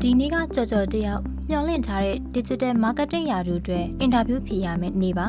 ဒီနေ့ကကြော်ကြော်တယောက်မျှော်လင့်ထားတဲ့ digital marketing ရာထူးအတွက်အင်တာဗျူးဖြေရမယ့်နေ့ပါ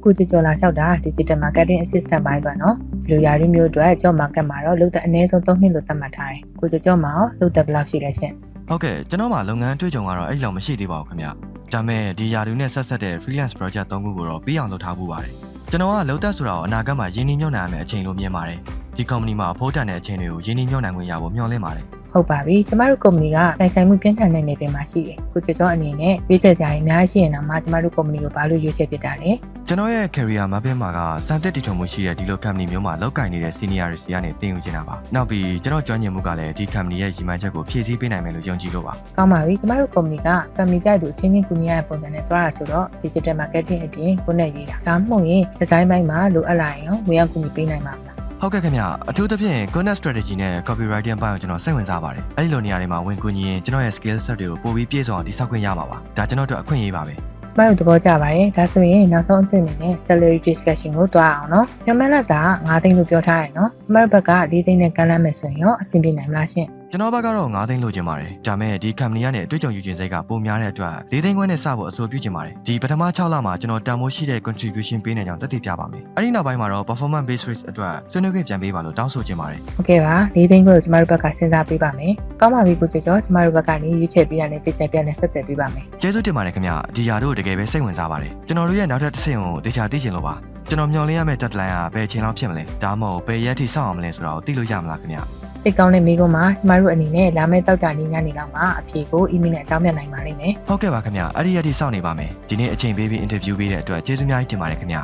ကိုကြော်လာလျှောက်တာ digital marketing assistant ပိုင်းအတွက်နော်ဒီလိုရာထူးမျိုးအတွက်ကြော် market မှာတော့လုပ်တဲ့အနည်းဆုံး3နှစ်လို့သတ်မှတ်ထားတယ်ကိုကြော်မှာရောလုပ်တဲ့ဘယ်လောက်ရှိလဲရှင်ဟုတ်ကဲ့ကျွန်တော်မှာလုပ်ငန်းတွေ့ကြုံကတော့အဲ့လောက်မရှိသေးပါဘူးခင်ဗျဒါမဲ့ဒီရာထူးနဲ့ဆက်ဆက်တဲ့ freelance project 3ခုကိုတော့ပြီးအောင်လုပ်ထားဖို့ပါတယ်ကျွန်တော်ကလုပ်သက်ဆိုတာကိုအနာဂတ်မှာရင်းနှီးမြှုပ်နှံရမယ့်အချိန်လို့မြင်ပါတယ်ဒီ company မှာအဖို့တန်တဲ့အချိန်တွေကိုရင်းနှီးမြှုပ်နှံခွင့်ရဖို့မျှော်လင့်ပါတယ်ဟုတ်ပါပြီကျမတို့ company ကနိုင်ဆိုင်မှုပြင်းထန်တဲ့နေပင်မှာရှိတယ်ကိုကျော်အနေနဲ့ရွေးချယ်စရာတွေအများကြီးရှိရင်တော့မှကျမတို့ company ကိုဘာလို့ရွေးချယ်ဖြစ်တာလဲကျွန်တော်ရဲ့ career map မှာကစံတက်တည်ထုံမှုရှိတဲ့ဒီလို company မျိုးမှာလောက်ကိုင်နေတဲ့ senior တွေကနေသင်ယူနေတာပါနောက်ပြီးကျွန်တော်ကျွမ်းကျင်မှုကလည်းဒီ company ရဲ့ရည်မှန်းချက်ကိုဖြည့်ဆည်းပေးနိုင်မယ်လို့ယုံကြည်လို့ပါကောင်းပါပြီကျမတို့ company က family ကြိုက်သူအချင်းချင်းကူညီရတဲ့ပုံစံနဲ့တွားတာဆိုတော့ digital marketing အပြင်ကိုနဲ့ရေးတာဒါမှမဟုတ်ရင် design ပိုင်းမှာလိုအပ်လာရင်ရောဝင်ရောက်ကူညီပေးနိုင်ပါမလားဟုတ်ကဲ့ခင်ဗျအထူးသဖြင့် content strategy နဲ့ copywriting ပိုင်းကိုကျွန်တော်စိတ်ဝင်စားပါတယ်အဲ့ဒီလိုနေရာတွေမှာဝင်ကူညီရင်ကျွန်တော်ရဲ့ skill set တွေကိုပိုပြီးပြည့်စုံအောင်တည်ဆောက်ခွင့်ရမှာပါဒါကျွန်တော်တို့အခွင့်အရေးပါပဲကျမတို့သဘောကျပါတယ်ဒါဆိုရင်နောက်ဆုံးအဆင့်အနေနဲ့ salary discussion ကိုတွားအောင်နော်ညမလက်စာ9သိန်းလို့ပြောထားတယ်နော်ကျမတို့ဘက်က4သိန်းနဲ့ကမ်းလှမ်းမယ်ဆိုရင်ရောအဆင်ပြေနိုင်မလားရှင်ကျွန်တော်ဘက်ကတော့9သိန်းလိုချင်ပါတယ်ဒါမဲ့ဒီ company ကနေအတွေ့အကြုံယူခြင်းစိတ်ကပိုများတဲ့အတွက်4သိန်းခွဲနဲ့စဖို့အဆိုပြုချင်ပါတယ်ဒီပထမ6လမှာကျွန်တော်တန်ဖိုးရှိတဲ့ contribution ပေးနေကြောင်းသက်သေပြပါမယ်အဲ့ဒီနောက်ပိုင်းမှာတော့ performance based risk အတွက်ဆွေးနွေးခွင့်ပြန်ပေးပါလို့တောင်းဆိုချင်ပါတယ်ဟုတ်ကဲ့ပါ4သိန်းခွဲကိုကျမတို့ဘက်ကစဉ်းစားပေးပါမယ်ကောင်းပါပြီကိုကျော်ကျမတို့ဘက်ကနေရွေးချယ်ပေးရတဲ့တိကျပြန်နဲ့ဆက်သွယ်ပေးပါမယ်ကျေးဇူးတင်ပါတယ်ခင်ဗျဒီຢာတို့တကယ်ပဲစိတ်ဝင်စားပါတယ်ကျွန်တော်တို့ရဲ့နောက်ထပ်တစ်ဆင့်ကိုတေချာသိချင်လို့ပါကျွန်တော်မျှော်လင့်ရမယ့် deadline ကဘယ်ချိန်လောက်ဖြစ်မလဲဒါမှမဟုတ်ဘယ်ရက်ထိစောင့်အောင်မလဲဆိုတာကိုသိလို့ရမလားခင်ဗျစိတ်ကောင်းတဲ့မိကုံးမှာကျမတို့အနေနဲ့လာမယ့်တောက်ကြနေညနေလောက်မှာအဖြေကို email နဲ့အကြောင်းပြနိုင်ပါလိမ့်မယ်ဟုတ်ကဲ့ပါခင်ဗျအဲ့ဒီရက်ထိစောင့်နေပါမယ်ဒီနေ့အချိန်ပေးပြီး interview ပေးတဲ့အတွက်ကျေးဇူးများကြီးတင်ပါတယ်ခင်ဗျ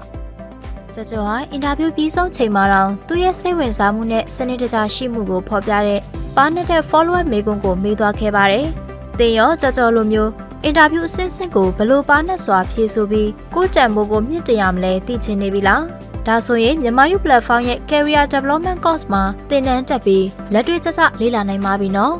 ကျော်ကျော်ဟာအင်တာဗျူးပြီးဆုံးချိန်မှာတော့သူ့ရဲ့စိတ်ဝင်စားမှုနဲ့စနစ်တကျရှိမှုကိုဖော်ပြတဲ့ပါနေတဲ့ follow up မိကုံးကိုမေးသွားခဲ့ပါတယ်သင်ရောကျော်ကျော်လိုမျိုးအင်တာဗျူးအဆင့်ဆင့်ကိုဘလို့ပါနဲ့စွာဖြေဆိုပြီးကိုတန်ဖိုးကိုမြင့်တင်ရမလဲသိချင်နေပြီလားဒါဆိုရင်မြန်မာယူ platform ရဲ့ career development course မှာသင်တန်းတက်ပြီးလက်တွေ့ကျကျလေ့လာနိုင်ပါပြီနော်